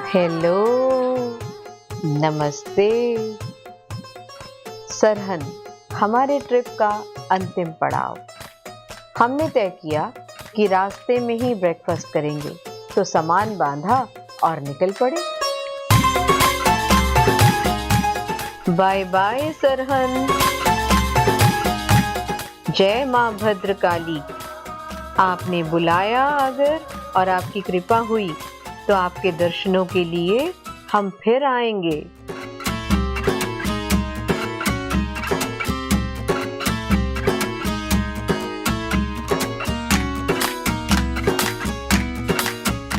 Hello, नमस्ते। सरहन, हमारे trip का अंतिम पड़ाव। हमने तय किया कि रास्ते में ही ब्रेकफास्ट करेंगे, तो सामान बांधा और निकल पड़े। Bye bye Sarhan. जय मां भद्रकाली। आपने बुलाया अगर और आपकी कृपा हुई तो आपके दर्शनों के लिए हम फिर आएंगे।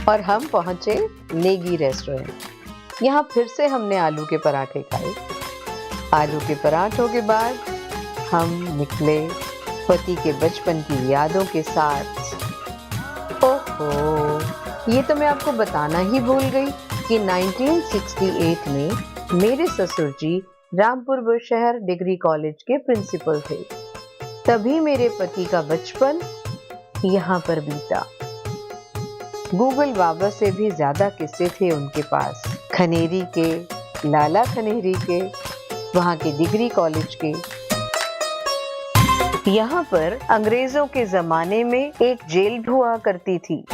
और हम पहुंचे नेगी रेस्टोरेंट। यहाँ फिर से हमने आलू के पराठे खाए। आलू के पराठों के बाद हम निकले पति के बचपन की यादों के साथ। ओहो, ये तो मैं आपको बताना ही भूल गई कि 1968 में मेरे ससुर जी रामपुर बुशहर डिग्री कॉलेज के प्रिंसिपल थे। तभी मेरे पति का बचपन यहाँ पर बीता। गूगल बाबा से भी ज्यादा किस्से थे उनके पास, खनेरी के, लाला खनेरी के, वहाँ के डिग्री कॉलेज के। यहाँ पर अंग्रेजों के जमाने में एक जेल हुआ करती थी।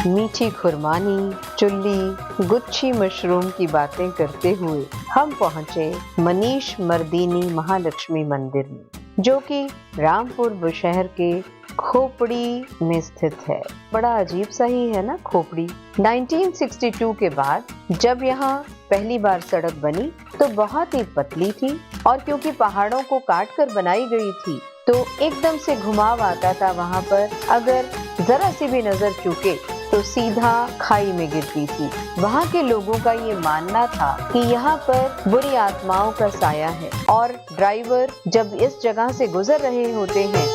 मीठी खुरमानी, चुल्ली, गुच्छी मशरूम की बातें करते हुए हम पहुंचे मनीष मर्दिनी महालक्ष्मी मंदिर में, जो कि रामपुर बुशहर के खोपड़ी में स्थित है। बड़ा अजीब सा ही है ना खोपड़ी। 1962 के बाद जब यहाँ पहली बार सड़क बनी तो बहुत ही पतली थी, और क्योंकि पहाड़ों को काट कर बनाई गई थी तो एकदम से घुमाव आता था वहाँ पर। अगर जरा सी भी नजर चूके तो सीधा खाई में गिरती थी। वहाँ के लोगों का ये मानना था कि यहाँ पर बुरी आत्माओं का साया है, और ड्राइवर जब इस जगह से गुजर रहे होते हैं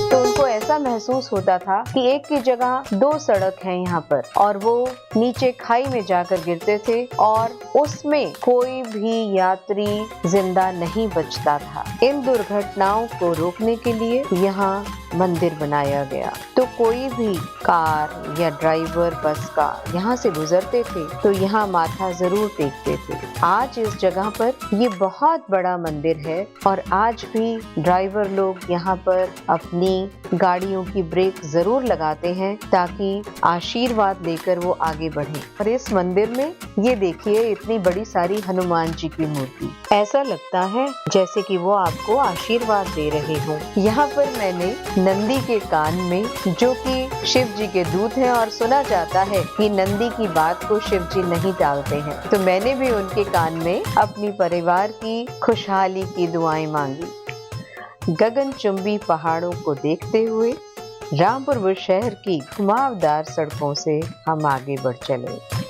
तो उनको ऐसा महसूस होता था कि एक की जगह दो सड़क है यहाँ पर, और वो नीचे खाई में जाकर गिरते थे और उसमें कोई भी यात्री जिंदा नहीं बचता था। इन दुर्घटनाओं को रोकने के लिए यहाँ मंदिर बनाया गया। तो कोई भी कार या ड्राइवर बस का यहाँ से गुजरते थे तो यहाँ माथा जरूर टेकते थे। आज इस जगह पर ये बहुत बड़ा मंदिर है, और आज भी ड्राइवर लोग यहाँ पर अपनी गाड़ियों की ब्रेक जरूर लगाते हैं ताकि आशीर्वाद लेकर वो आगे बढ़े। और इस मंदिर में ये देखिए, इतनी बड़ी सारी हनुमान जी की मूर्ति, ऐसा लगता है जैसे कि वो आपको आशीर्वाद दे रहे हों। यहाँ पर मैंने नंदी के कान में, जो कि शिव जी के दूत हैं, और सुना जाता है कि नंदी की बात को शिव जी नहीं टालते हैं, तो मैंने भी उनके कान में अपनी परिवार की खुशहाली की दुआएं मांगी। गगनचुंबी पहाड़ों को देखते हुए रामपुर बुशहर की घुमावदार सड़कों से हम आगे बढ़ चले।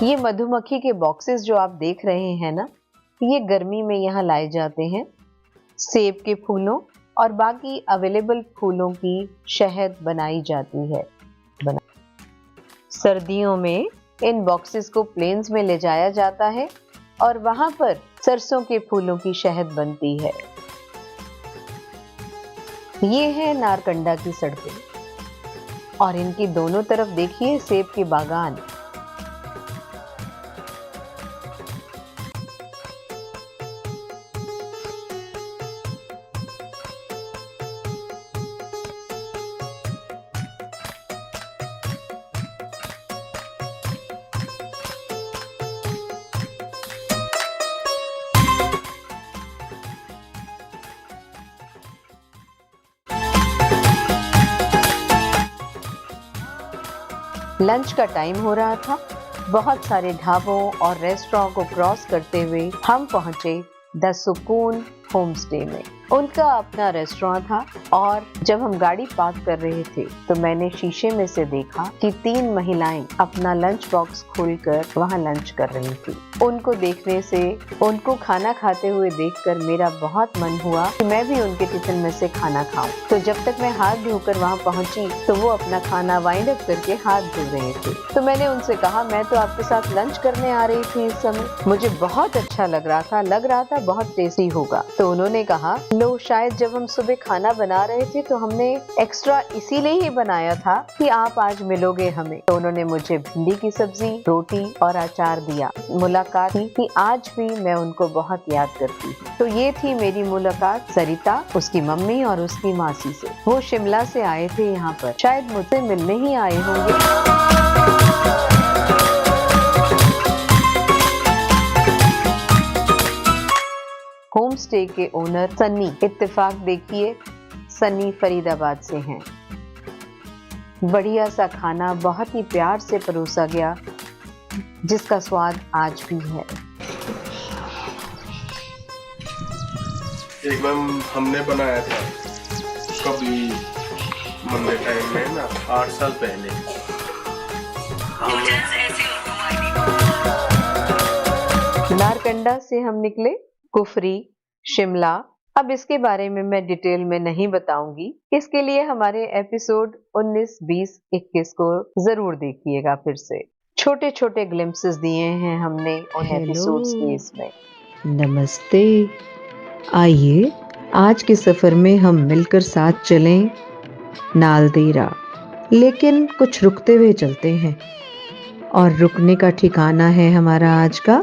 ये मधुमक्खी के बॉक्सेस जो आप देख रहे हैं ना, ये गर्मी में यहाँ लाए जाते हैं। सेब के फूलों और बाकी अवेलेबल फूलों की शहद बनाई जाती है। सर्दियों में इन बॉक्सेस को प्लेन्स में ले जाया जाता है और वहां पर सरसों के फूलों की शहद बनती है। ये है नारकंडा की सड़कें, और इनकी दोनों तरफ देखिए सेब के बागान। लंच का टाइम हो रहा था। बहुत सारे ढाबों और रेस्टोरेंट को क्रॉस करते हुए हम पहुंचे द सुकून होम स्टे में। उनका अपना रेस्टोरेंट था और जब हम गाड़ी पार्क कर रहे थे तो मैंने शीशे में से देखा कि 3 महिलाएं अपना लंच बॉक्स खोलकर वहां लंच कर रही थी। उनको देखने से, उनको खाना खाते हुए देखकर मेरा बहुत मन हुआ कि मैं भी उनके टिफिन में से खाना खाऊं। तो जब तक मैं हाथ धोकर वहां पहुंची तो वो अपना खाना वाइंड अप करके हाथ धो रहे थे। तो मैंने उनसे कहा, मैं तो आपके साथ लंच करने आ रही थी इस समय, मुझे बहुत अच्छा लग रहा था बहुत टेस्टी होगा। तो उन्होंने कहा, लो शायद जब हम सुबह खाना बना रहे थे तो हमने एक्स्ट्रा इसीलिए ही बनाया था कि आप आज मिलोगे हमें। तो उन्होंने मुझे भिंडी की सब्जी, रोटी और अचार दिया। मुलाकात थी कि आज भी मैं उनको बहुत याद करती हूँ। तो ये थी मेरी मुलाकात सरिता, उसकी मम्मी और उसकी मासी से। वो शिमला से आए थे यहाँ पर, शायद मुझसे मिलने ही आए होंगे। होम स्टे के ओनर सन्नी, इत्तेफाक देखिए सन्नी फरीदाबाद से हैं। बढ़िया सा खाना बहुत ही प्यार से परोसा गया जिसका स्वाद आज भी है। एक बार हमने बनाया था कभी मंडे टाइम में ना, 8 साल पहले। नारकंडा से हम निकले कुफरी, शिमला। अब इसके बारे में मैं डिटेल में नहीं बताऊंगी, इसके लिए हमारे एपिसोड 19, 20, 21 को जरूर देखिएगा फिर से। छोटे छोटे ग्लिम्पसेस दिए हैं हमने उन एपिसोड्स के इसमें। नमस्ते, आइए आज के सफर में हम मिलकर साथ चलें नालदेहरा, लेकिन कुछ रुकते हुए चलते हैं। और रुकने का ठिकाना है हमारा आज का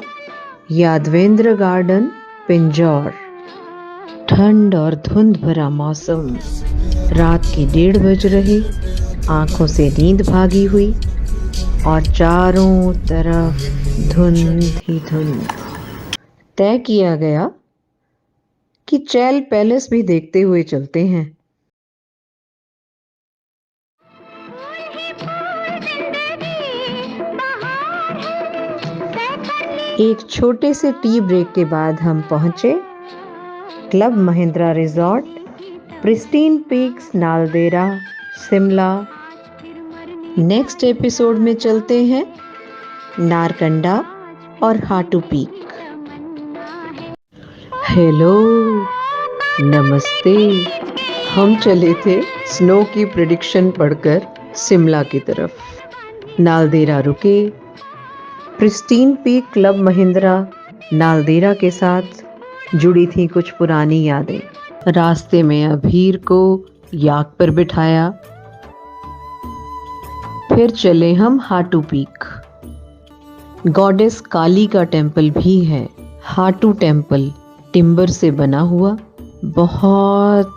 यादवेंद्र गार्डन, पिंजौर। ठंड और धुंध भरा मौसम, रात के 1:30 बज रहे, आंखों से नींद भागी हुई और चारों तरफ धुंध ही धुंध। तय किया गया कि चैल पैलेस भी देखते हुए चलते हैं। एक छोटे से टी ब्रेक के बाद हम पहुंचे club Mahindra resort, pristine peaks, Naldehra, Shimla. Next episode में चलते हैं नारकंडा और हाटू पीक। हेलो, नमस्ते। हम चले थे स्नो की प्रेडिक्शन पढ़कर शिमला की तरफ। नालदेहरा रुके। Pristine peak, club Mahindra, Naldehra के साथ जुड़ी थी कुछ पुरानी यादें। रास्ते में अभीर को याक पर बिठाया। फिर चले हम हाटू पीक। गॉडेस काली का टेम्पल भी है। हाटू टेम्पल टिम्बर से बना हुआ, बहुत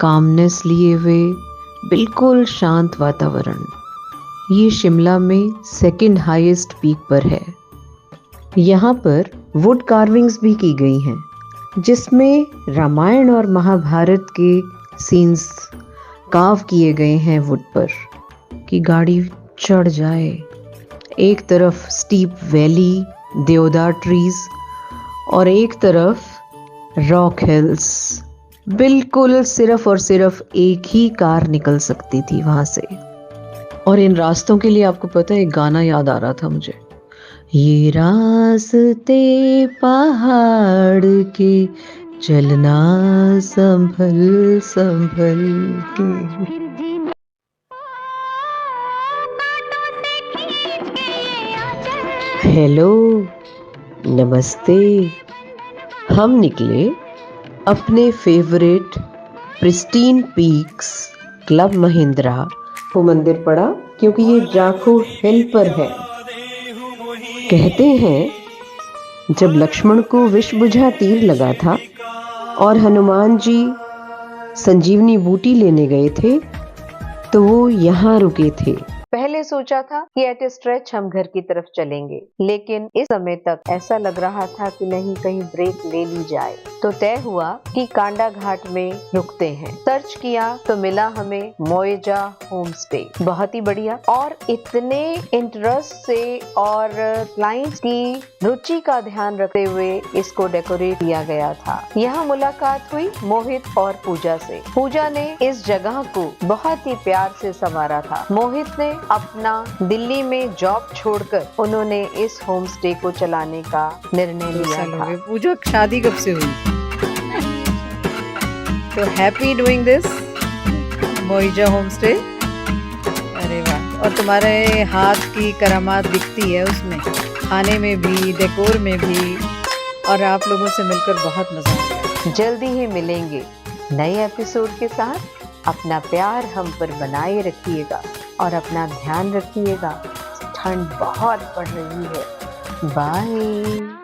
कामनेस लिए हुए, बिल्कुल शांत वातावरण। ये शिमला में सेकंड हाईएस्ट पीक पर है। यहाँ पर वुड कार्विंग्स भी की गई हैं, जिसमें रामायण और महाभारत के सीन्स कार्व किए गए हैं वुड पर कि गाड़ी चढ़ जाए। एक तरफ स्टीप वैली, देवदार ट्रीज और एक तरफ रॉक हिल्स। बिल्कुल सिर्फ और सिर्फ एक ही कार निकल सकती थी वहां से। और इन रास्तों के लिए आपको पता है एक गाना याद आ रहा था मुझे, ये रास्ते पहाड़ के, चलना संभल संभल के। हेलो, नमस्ते। हम निकले अपने favourite pristine peaks, club Mahindra को मंदिर पड़ा, क्योंकि ये जाखू हिल पर है। कहते हैं जब लक्ष्मण को विष बुझा तीर लगा था और हनुमान जी संजीवनी बूटी लेने गए थे तो वो यहाँ रुके थे। पहले सोचा था कि एट ए स्ट्रेच हम घर की तरफ चलेंगे, लेकिन इस समय तक ऐसा लग रहा था कि नहीं, कहीं ब्रेक ले ली जाए। तो तय हुआ कि कांडा घाट में रुकते हैं। सर्च किया तो मिला हमें मोएजा होम स्टे, बहुत ही बढ़िया और इतने इंटरेस्ट से और क्लाइंट्स की रुचि का ध्यान रखते हुए इसको डेकोरेट किया गया था। यहाँ मुलाकात हुई मोहित और पूजा से। पूजा ने इस जगह को बहुत ही प्यार से संवारा था। मोहित ने अपना दिल्ली में जॉब छोड़कर उन्होंने इस होम स्टे को चलाने का निर्णय लिया था। पूजा शादी कब से हुई? तो हैप्पी डूइंग दिस मोइजा होम स्टे। अरे वाह, और तुम्हारे हाथ की करामात दिखती है उसमें, खाने में भी, डेकोर में भी, और आप लोगों से मिलकर बहुत मजा आया। जल्दी ही मिलेंगे नए एपिसोड के साथ। अपना प्यार हम पर बनाए रखिएगा और अपना ध्यान रखिएगा। ठंड बहुत बढ़ रही है। बाय।